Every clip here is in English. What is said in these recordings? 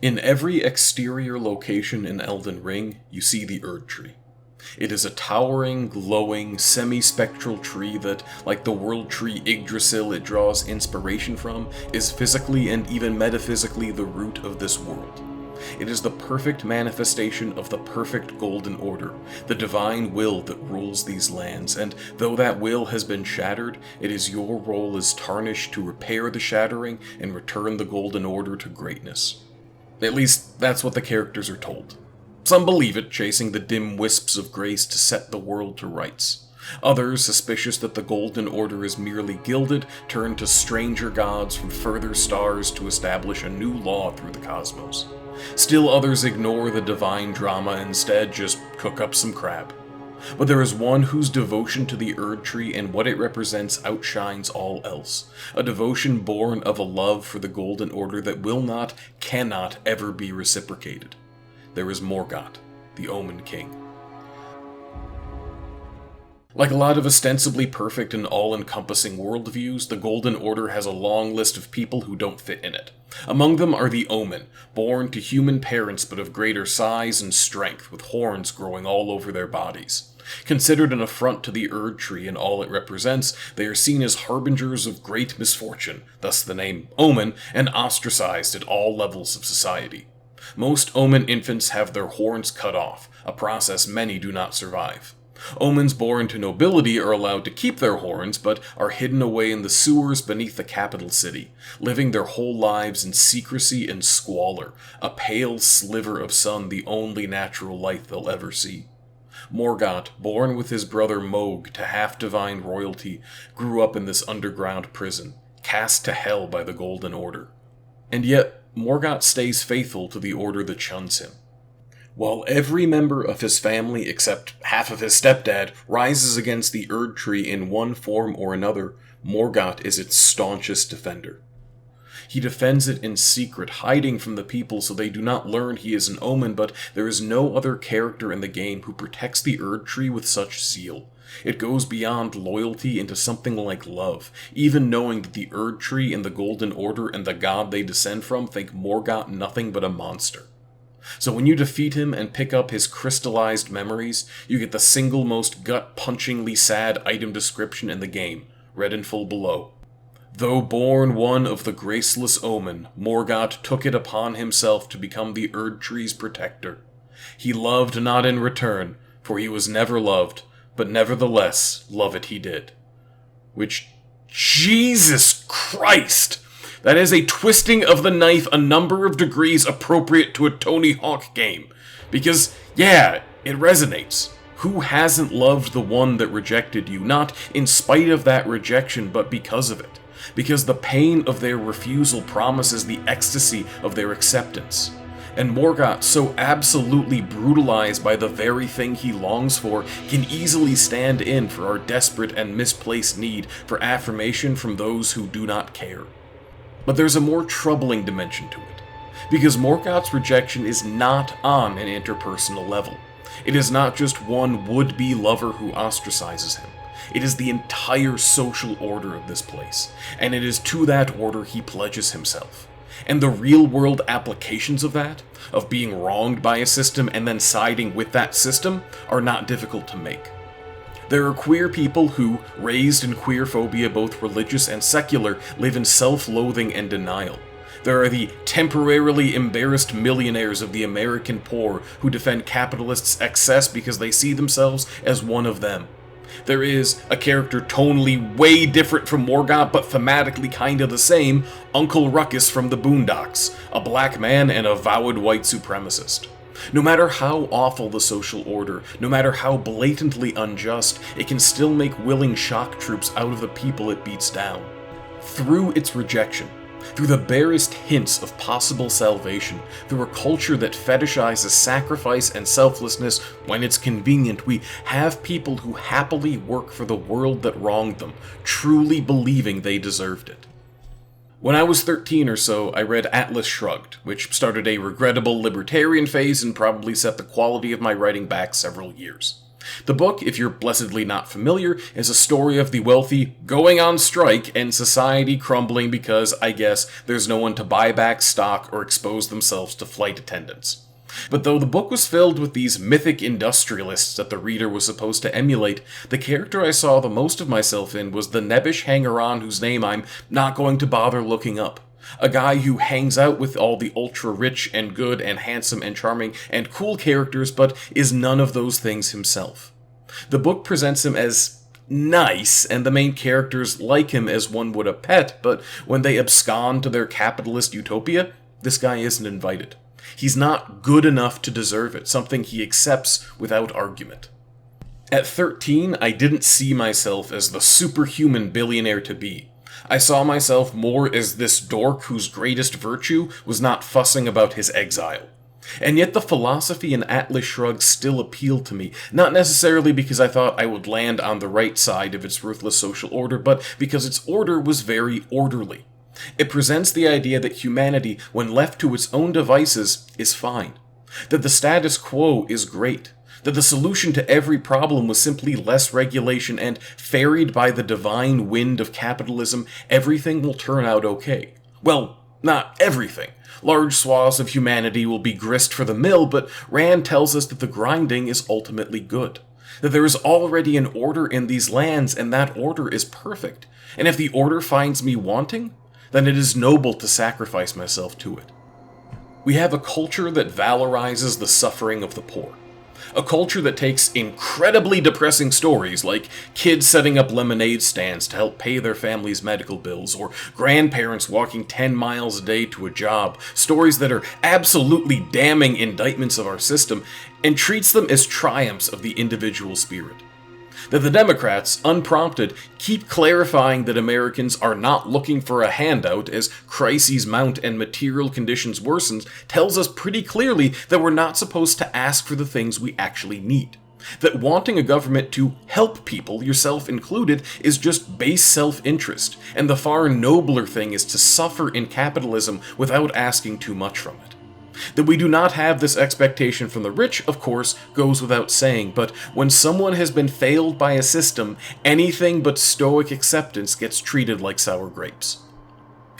In every exterior location in Elden Ring, you see the Erdtree. It is a towering, glowing, semi-spectral tree that, like the world tree Yggdrasil it draws inspiration from, is physically and even metaphysically the root of this world. It is the perfect manifestation of the perfect golden order, the divine will that rules these lands, and though that will has been shattered, it is your role as Tarnished to repair the shattering and return the golden order to greatness. At least, that's what the characters are told. Some believe it, chasing the dim wisps of grace to set the world to rights. Others, suspicious that the Golden Order is merely gilded, turn to stranger gods from further stars to establish a new law through the cosmos. Still others ignore the divine drama and instead just cook up some crap. But there is one whose devotion to the Erdtree and what it represents outshines all else. A devotion born of a love for the Golden Order that will not, cannot ever be reciprocated. There is Morgott, the Omen King. Like a lot of ostensibly perfect and all-encompassing worldviews, the Golden Order has a long list of people who don't fit in it. Among them are the Omen, born to human parents but of greater size and strength, with horns growing all over their bodies. Considered an affront to the Erdtree and all it represents, they are seen as harbingers of great misfortune, thus the name Omen, and ostracized at all levels of society. Most Omen infants have their horns cut off, a process many do not survive. Omens born to nobility are allowed to keep their horns, but are hidden away in the sewers beneath the capital city, living their whole lives in secrecy and squalor, a pale sliver of sun the only natural light they'll ever see. Morgott, born with his brother Mohg to half-divine royalty, grew up in this underground prison, cast to hell by the Golden Order. And yet, Morgott stays faithful to the order that shuns him. While every member of his family except half of his stepdad rises against the Erdtree in one form or another, Morgott is its staunchest defender. He defends it in secret, hiding from the people so they do not learn he is an Omen, but there is no other character in the game who protects the Erdtree with such zeal. It goes beyond loyalty into something like love, even knowing that the Erdtree and the Golden Order and the god they descend from think Morgott nothing but a monster. So when you defeat him and pick up his crystallized memories, you get the single most gut-punchingly sad item description in the game, read in full below. Though born one of the graceless Omen, Morgott took it upon himself to become the Erdtree's protector. He loved not in return, for he was never loved, but nevertheless love it he did. Which, Jesus Christ! That is a twisting of the knife a number of degrees appropriate to a Tony Hawk game. Because, yeah, it resonates. Who hasn't loved the one that rejected you? Not in spite of that rejection, but because of it. Because the pain of their refusal promises the ecstasy of their acceptance. And Morgott, so absolutely brutalized by the very thing he longs for, can easily stand in for our desperate and misplaced need for affirmation from those who do not care. But there's a more troubling dimension to it, because Morgott's rejection is not on an interpersonal level. It is not just one would-be lover who ostracizes him. It is the entire social order of this place, and it is to that order he pledges himself. And the real-world applications of that, of being wronged by a system and then siding with that system, are not difficult to make. There are queer people who, raised in queerphobia both religious and secular, live in self-loathing and denial. There are the temporarily embarrassed millionaires of the American poor who defend capitalists' excess because they see themselves as one of them. There is a character tonally way different from Morgott but thematically kinda the same, Uncle Ruckus from the Boondocks, a black man and a avowed white supremacist. No matter how awful the social order, no matter how blatantly unjust, it can still make willing shock troops out of the people it beats down. Through its rejection, through the barest hints of possible salvation, through a culture that fetishizes sacrifice and selflessness when it's convenient, we have people who happily work for the world that wronged them, truly believing they deserved it. When I was 13 or so, I read Atlas Shrugged, which started a regrettable libertarian phase and probably set the quality of my writing back several years. The book, if you're blessedly not familiar, is a story of the wealthy going on strike and society crumbling because, I guess, there's no one to buy back stock or expose themselves to flight attendants. But though the book was filled with these mythic industrialists that the reader was supposed to emulate, the character I saw the most of myself in was the nebbish hanger-on whose name I'm not going to bother looking up. A guy who hangs out with all the ultra-rich and good and handsome and charming and cool characters, but is none of those things himself. The book presents him as nice, and the main characters like him as one would a pet, but when they abscond to their capitalist utopia, this guy isn't invited. He's not good enough to deserve it, something he accepts without argument. At 13, I didn't see myself as the superhuman billionaire to be. I saw myself more as this dork whose greatest virtue was not fussing about his exile. And yet the philosophy in Atlas Shrugged still appealed to me, not necessarily because I thought I would land on the right side of its ruthless social order, but because its order was very orderly. It presents the idea that humanity, when left to its own devices, is fine. That the status quo is great. That the solution to every problem was simply less regulation and, ferried by the divine wind of capitalism, everything will turn out okay. Well, not everything. Large swaths of humanity will be grist for the mill, but Rand tells us that the grinding is ultimately good. That there is already an order in these lands, and that order is perfect. And if the order finds me wanting, then it is noble to sacrifice myself to it. We have a culture that valorizes the suffering of the poor. A culture that takes incredibly depressing stories like kids setting up lemonade stands to help pay their family's medical bills, or grandparents walking 10 miles a day to a job, stories that are absolutely damning indictments of our system, and treats them as triumphs of the individual spirit. That the Democrats, unprompted, keep clarifying that Americans are not looking for a handout as crises mount and material conditions worsen tells us pretty clearly that we're not supposed to ask for the things we actually need. That wanting a government to help people, yourself included, is just base self-interest, and the far nobler thing is to suffer in capitalism without asking too much from it. That we do not have this expectation from the rich, of course, goes without saying, but when someone has been failed by a system, anything but stoic acceptance gets treated like sour grapes.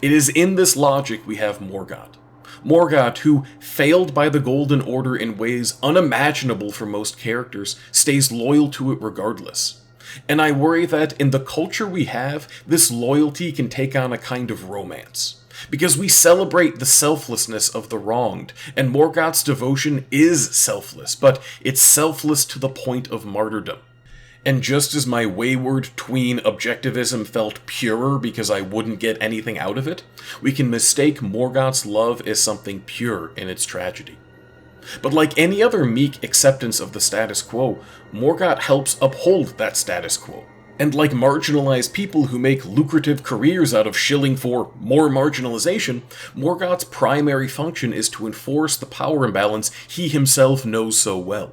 It is in this logic we have Morgott. Morgott, who, failed by the Golden Order in ways unimaginable for most characters, stays loyal to it regardless. And I worry that in the culture we have, this loyalty can take on a kind of romance. Because we celebrate the selflessness of the wronged, and Morgott's devotion is selfless, but it's selfless to the point of martyrdom. And just as my wayward tween objectivism felt purer because I wouldn't get anything out of it, we can mistake Morgott's love as something pure in its tragedy. But like any other meek acceptance of the status quo, Morgott helps uphold that status quo. And like marginalized people who make lucrative careers out of shilling for more marginalization, Morgott's primary function is to enforce the power imbalance he himself knows so well.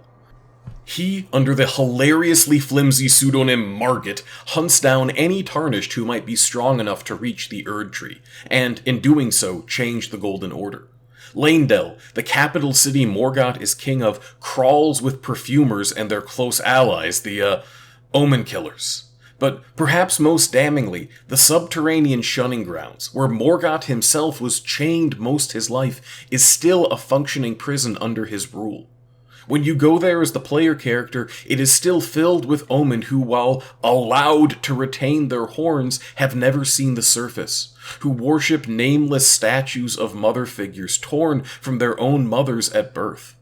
He, under the hilariously flimsy pseudonym Morgott, hunts down any tarnished who might be strong enough to reach the Erdtree, and, in doing so, change the Golden Order. Lanedell, the capital city Morgott is king of, crawls with perfumers and their close allies, the, Omen Killers. But perhaps most damningly, the subterranean Shunning grounds, where Morgott himself was chained most his life, is still a functioning prison under his rule. When you go there as the player character, it is still filled with Omen who, while allowed to retain their horns, have never seen the surface, who worship nameless statues of mother figures torn from their own mothers at birth.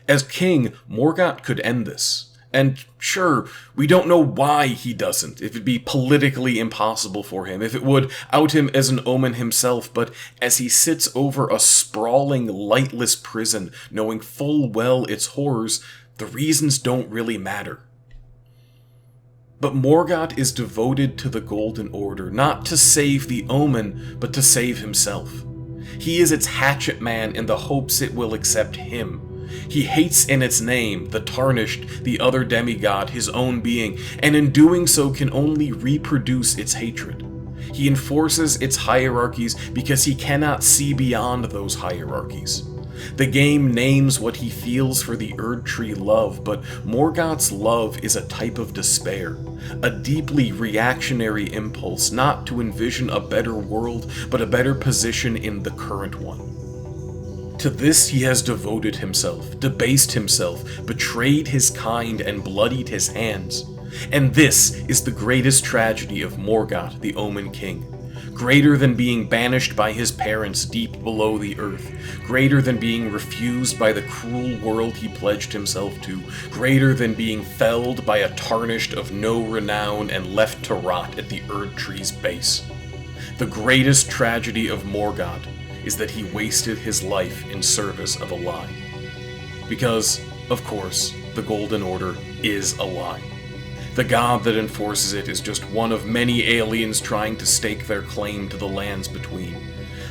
As king, Morgott could end this. And sure, we don't know why he doesn't, if it'd be politically impossible for him, if it would out him as an Omen himself, but as he sits over a sprawling, lightless prison, knowing full well its horrors, the reasons don't really matter. But Morgott is devoted to the Golden Order, not to save the Omen, but to save himself. He is its hatchet man in the hopes it will accept him. He hates in its name, the tarnished, the other demigod, his own being, and in doing so can only reproduce its hatred. He enforces its hierarchies because he cannot see beyond those hierarchies. The game names what he feels for the Erdtree love, but Morgott's love is a type of despair, a deeply reactionary impulse not to envision a better world, but a better position in the current one. To this he has devoted himself, debased himself, betrayed his kind, and bloodied his hands. And this is the greatest tragedy of Morgott, the Omen King. Greater than being banished by his parents deep below the earth, greater than being refused by the cruel world he pledged himself to, greater than being felled by a tarnished of no renown and left to rot at the Erdtree's base. The greatest tragedy of Morgott is that he wasted his life in service of a lie. Because, of course, the Golden Order is a lie. The god that enforces it is just one of many aliens trying to stake their claim to the lands between.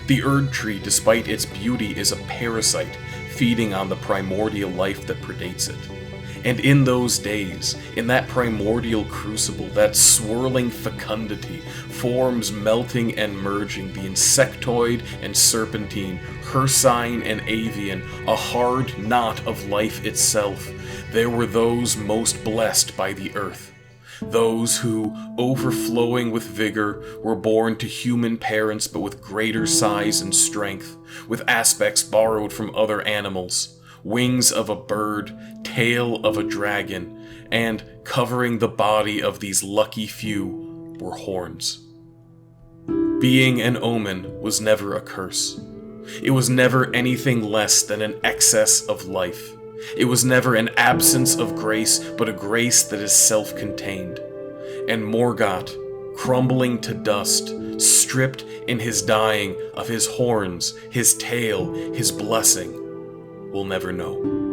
The Erdtree, despite its beauty, is a parasite, feeding on the primordial life that predates it. And in those days, in that primordial crucible, that swirling fecundity, forms melting and merging, the insectoid and serpentine, ursine and avian, a hard knot of life itself, there were those most blessed by the earth. Those who, overflowing with vigor, were born to human parents but with greater size and strength, with aspects borrowed from other animals, wings of a bird, tail of a dragon, and, covering the body of these lucky few, were horns. Being an omen was never a curse. It was never anything less than an excess of life. It was never an absence of grace, but a grace that is self-contained. And Morgott, crumbling to dust, stripped in his dying of his horns, his tail, his blessing, will never know.